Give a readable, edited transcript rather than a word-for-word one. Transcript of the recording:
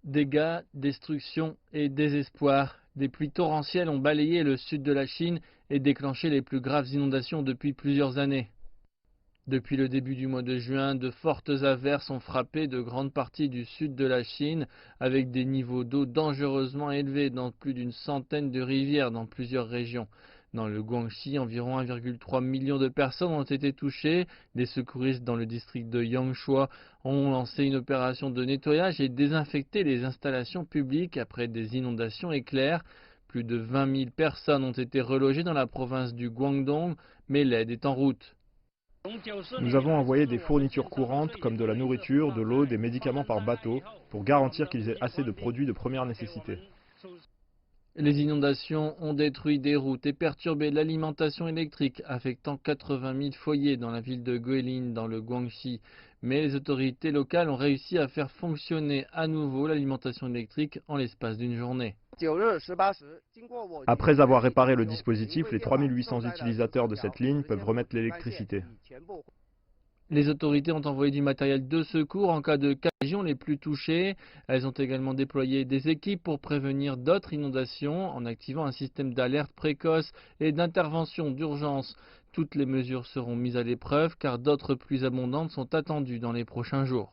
Dégâts, destruction et désespoir. Des pluies torrentielles ont balayé le sud de la Chine et déclenché les plus graves inondations depuis plusieurs années. Depuis le début du mois de juin, de fortes averses ont frappé de grandes parties du sud de la Chine, avec des niveaux d'eau dangereusement élevés dans plus d'une centaine de rivières dans plusieurs régions. Dans le Guangxi, environ 1,3 million de personnes ont été touchées. Des secouristes dans le district de Yangshuo ont lancé une opération de nettoyage et désinfecté les installations publiques après des inondations éclairs. Plus de 20 000 personnes ont été relogées dans la province du Guangdong, mais l'aide est en route. Nous avons envoyé des fournitures courantes comme de la nourriture, de l'eau, des médicaments par bateau pour garantir qu'ils aient assez de produits de première nécessité. Les inondations ont détruit des routes et perturbé l'alimentation électrique, affectant 80 000 foyers dans la ville de Guilin, dans le Guangxi. Mais les autorités locales ont réussi à faire fonctionner à nouveau l'alimentation électrique en l'espace d'une journée. Après avoir réparé le dispositif, les 3800 utilisateurs de cette ligne peuvent remettre l'électricité. Les autorités ont envoyé du matériel de secours en cas de cas de régions les plus touchées. Elles ont également déployé des équipes pour prévenir d'autres inondations en activant un système d'alerte précoce et d'intervention d'urgence. Toutes les mesures seront mises à l'épreuve car d'autres pluies abondantes sont attendues dans les prochains jours.